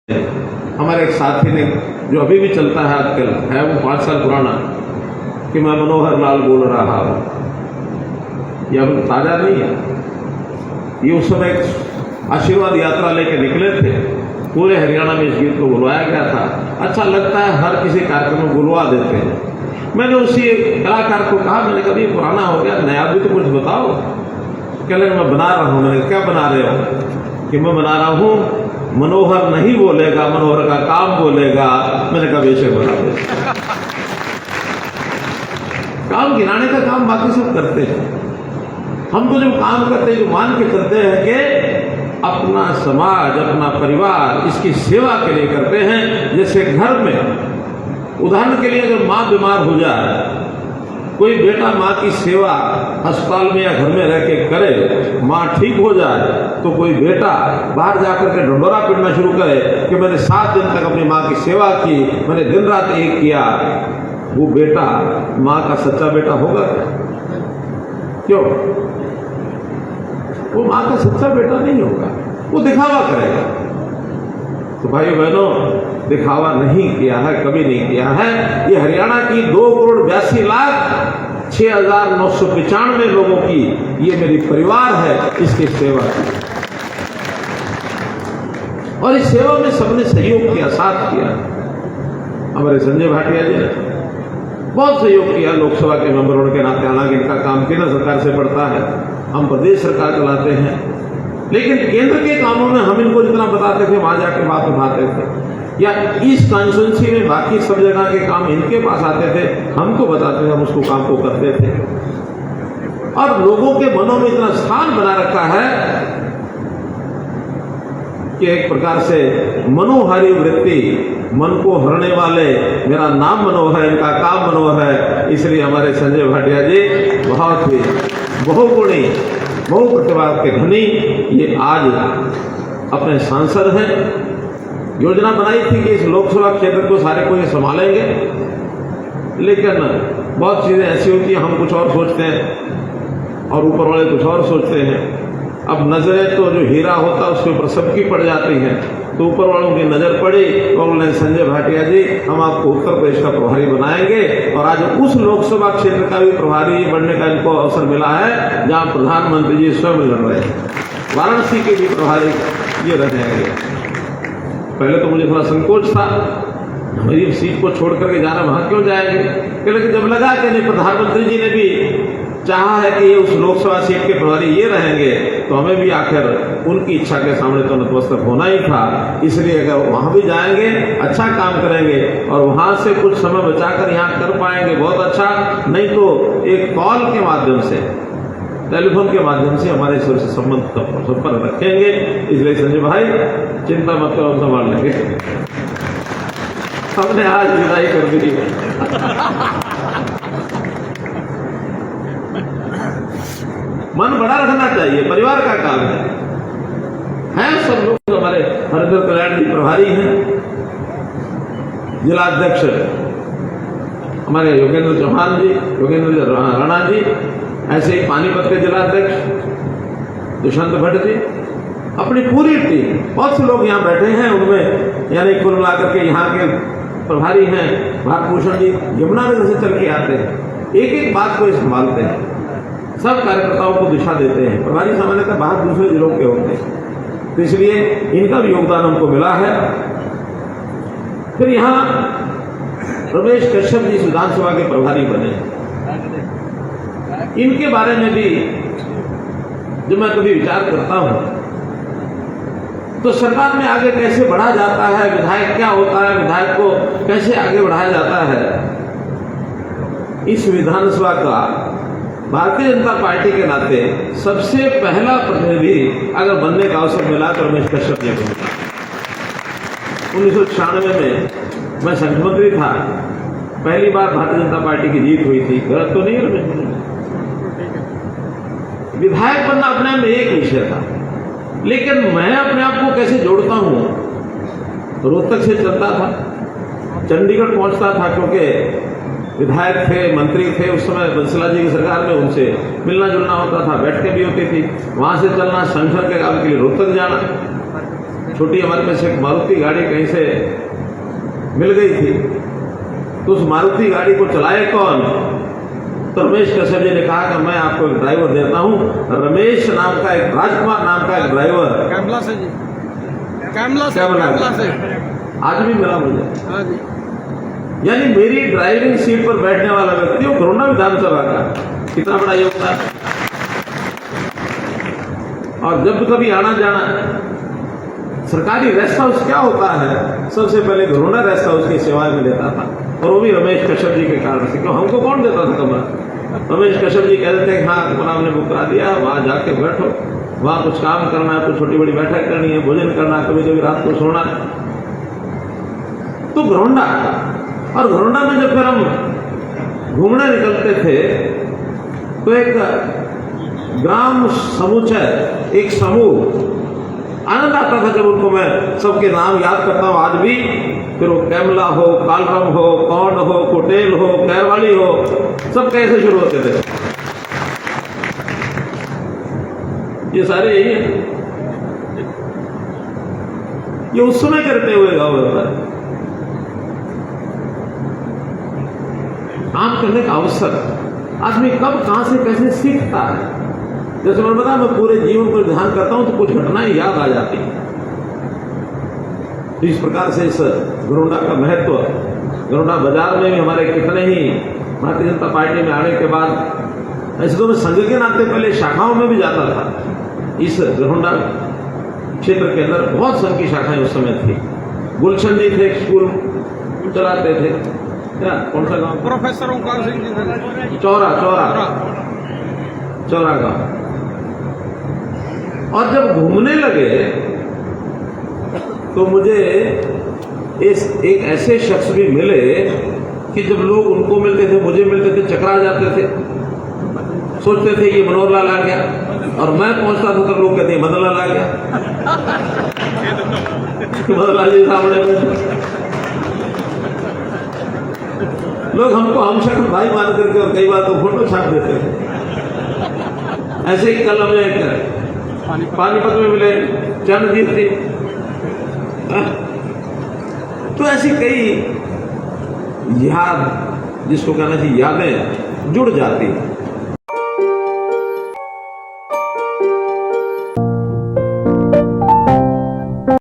हमारे एक साथी ने, जो अभी भी चलता है आजकल, है वो 5 साल पुराना, कि मैं मनोहर लाल बोल रहा हूँ। ये अब ताज़ा नहीं है, ये उस समय आशीर्वाद यात्रा लेके निकले थे। पूरे हरियाणा में इस गीत को बुलवाया गया था। अच्छा लगता है, हर किसी कार्यक्रम में बुलवा देते हैं। मैंने उसी कलाकार को कहा, मैंने कभी पुराना हो गया, नया भी तो कुछ बताओ। कह लगे मैं बना रहा हूँ। मैंने क्या बना रहे हो? कि मैं बना रहा हूँ मनोहर नहीं बोलेगा, मनोहर का काम बोलेगा। मैंने कहा बेशक बना दे। काम गिनाने का काम बाकी सब करते हैं। हम तो जब काम करते हैं जो मान के करते हैं कि अपना समाज, अपना परिवार, इसकी सेवा के लिए करते हैं। जैसे घर में उदाहरण के लिए अगर माँ बीमार हो जाए, कोई बेटा माँ की सेवा अस्पताल में या घर में रह के करे, माँ ठीक हो जाए, तो कोई बेटा बाहर जाकर के ढंडोरा पीटना शुरू करे कि मैंने 7 दिन तक अपनी माँ की सेवा की, मैंने दिन रात एक किया। वो बेटा माँ का सच्चा बेटा होगा? क्यों? वो माँ का सच्चा बेटा नहीं होगा, वो दिखावा करेगा। तो भाई बहनों, दिखावा नहीं किया है, कभी नहीं किया है। ये हरियाणा की 2,82,06,995 लोगों की ये मेरी परिवार है, इसकी सेवा की। और इस सेवा में सबने सहयोग किया, साथ किया। हमारे संजय भाटिया जी ने बहुत सहयोग किया, लोकसभा के मेंबर होने के नाते। हालांकि इनका काम केंद्र सरकार से पड़ता है, हम प्रदेश सरकार चलाते हैं, लेकिन केंद्र के कामों में हम इनको जितना बताते थे, वहां जाके बात उठाते थे। या इस कॉन्स्टिट्यूंसी में बाकी सब जगह के काम इनके पास आते थे, हमको बताते थे, हम उसको काम को करते थे। और लोगों के मनों में इतना स्थान बना रखा है कि एक प्रकार से मनोहारी वृत्ति, मन को हरने वाले, मेरा नाम मनोहर है, इनका काम मनोहर है। इसलिए हमारे संजय भाटिया जी बहुत ही बहुगुणी, बहुप्रतिभा के धनी, ये आज अपने सांसद हैं। योजना बनाई थी कि इस लोकसभा क्षेत्र को सारे को ये संभालेंगे, लेकिन बहुत चीज़ें ऐसी होती हैं, हम कुछ और सोचते हैं और ऊपर वाले कुछ और सोचते हैं। अब नजरें तो जो हीरा होता है उसके ऊपर सबकी पड़ जाती हैं, तो ऊपर वालों की नजर पड़ी और बोले संजय भाटिया जी, हम आपको उत्तर प्रदेश का प्रभारी बनाएंगे। और आज उस लोकसभा क्षेत्र का भी प्रभारी बनने का इनको अवसर मिला है जहां प्रधानमंत्री जी स्वयं लड़ रहे हैं। वाराणसी के भी प्रभारी ये रहेंगे। पहले तो मुझे थोड़ा संकोच था, मेरी सीट को छोड़ करके जाना, वहां क्यों जाएंगे? लेकिन जब लगा कि नहीं, प्रधानमंत्री जी ने भी चाहा है कि ये उस लोकसभा सीट के प्रभारी ये रहेंगे, तो हमें भी आखिर उनकी इच्छा के सामने तो नतमस्तक होना ही था। इसलिए अगर वहां भी जाएंगे, अच्छा काम करेंगे और वहां से कुछ समय बचाकर यहाँ कर पाएंगे, बहुत अच्छा। नहीं तो एक कॉल के माध्यम से, टेलीफोन के माध्यम से हमारे से संपर्क रखेंगे। इसलिए संजय भाई चिंता मत करो, संभाल लेंगे। हमने आज विदाई कर दी है। मन बड़ा रखना चाहिए, परिवार का काम है। सब लोग हमारे हरिंदर कल्याण जी प्रभारी हैं, जिलाध्यक्ष हमारे योगेंद्र चौहान जी, योगेंद्र राणा जी, ऐसे ही पानीपत के जिलाध्यक्ष दुष्यंत भट्ट जी, अपनी पूरी टीम, बहुत से लोग यहाँ बैठे हैं, उनमें यानी कुल मिलाकर के यहाँ के प्रभारी हैं भारत भूषण जी, यमुनानगर से चल के आते हैं, एक एक बात को संभालते हैं, सब कार्यकर्ताओं को दिशा देते हैं। प्रभारी सामान्यतः बाहर दूसरे जिलों के होते हैं, तो इसलिए इनका भी योगदान हमको मिला है। फिर यहाँ रमेश कश्यप जी विधानसभा के प्रभारी बने। इनके बारे में भी जब मैं कभी विचार करता हूं तो सरकार में आगे कैसे बढ़ा जाता है, विधायक क्या होता है, विधायक को कैसे आगे बढ़ाया जाता है। इस विधानसभा का भारतीय जनता पार्टी के नाते सबसे पहला प्रतिनिधि अगर बनने का अवसर मिला तो रमेश कश्यप जी को मिला। 1996 में मैं संघ मंत्री था, पहली बार भारतीय जनता पार्टी की जीत हुई थी। गलत तो नहीं है रमेश जी? विधायक बनना अपने में एक विषय था, लेकिन मैं अपने आप को कैसे जोड़ता हूं। रोहतक से चलता था, चंडीगढ़ पहुंचता था, क्योंकि विधायक थे, मंत्री थे उस समय बंसला जी की सरकार में, उनसे मिलना जुलना होता था, बैठकें भी होती थी। वहां से चलना, संगठन के काम के लिए रोहतक जाना, छोटी हमारे में से एक मारुति गाड़ी कहीं से मिल गई थी, तो उस मारुति गाड़ी को चलाए कौन? तो रमेश कश्यप जी ने कहा कि मैं आपको एक ड्राइवर देता हूं। रमेश नाम का एक, राजकुमार नाम का एक ड्राइवर कैमला से जी, कैमला से आज भी मिला मुझे। हाँ जी। यानी मेरी ड्राइविंग सीट पर बैठने वाला व्यक्ति वो घरोंडा विधानसभा का, कितना बड़ा योगदान। और जब कभी आना जाना, सरकारी रेस्ट हाउस क्या होता है, सबसे पहले घरोंडा रेस्ट हाउस की सेवाएं में लेता था, और वो भी रमेश कश्यप जी के कारण से। क्यों, हमको कौन देता था कमरा? रमेश कश्यप जी कहते थे कि हाँ कमरा हमने बुक करा दिया, वहां जाके बैठो, वहां कुछ काम करना है, कुछ छोटी बड़ी बैठक करनी है, भोजन करना है, कभी कभी रात को सोना। तो घरोंडा, और घरोंडा में जब फिर हम घूमने निकलते थे तो एक ग्राम समुच्चय, एक समूह, आनंद आता था जब उनको मैं सबके नाम याद करता हूं आज भी। फिर वो कैमला हो, कालरम हो, कौंड हो, कोटेल हो, कैरवाली हो, सब कैसे शुरू होते थे, ये सारे यही है। ये उस समय करते हुए गाँव होता है। काम करने का अवसर आदमी कब कहां से कैसे सीखता है। जैसे मैंने बताया, मैं पूरे जीवन पर ध्यान करता हूं तो कुछ घटनाएं याद आ जाती हैं। तो इस प्रकार से इस घरोंडा का महत्व, घरोंडा बाजार में भी हमारे कितने ही भारतीय जनता पार्टी में आने के बाद, ऐसे तो मैं संघ के नाते पहले शाखाओं में भी जाता था। इस घरोंडा क्षेत्र के अंदर बहुत संघ की शाखाएं उस समय थी। गुलशन जी थे, स्कूल चलाते थे, क्या कौन सा गांव? प्रोफेसर ओंकार सिंह जी थे, चौरा गांव। और जब घूमने लगे तो मुझे एक ऐसे शख्स भी मिले कि जब लोग उनको मिलते थे, मुझे मिलते थे, चकरा जाते थे, सोचते थे ये मनोहर लाल आ गया, और मैं पहुंचता था तो लोग कहते हैं मदन लाल आ गया। मदन लाल जी सामने लोग हमको हम शक्ल भाई मान करके, और कई बार तो फोटो छाप देते थे। ऐसे ही कल हमें पानीपत में मिले चरणजीत जी। तो ऐसी कई याद, जिसको कहना चाहिए यादें जुड़ जाती हैं।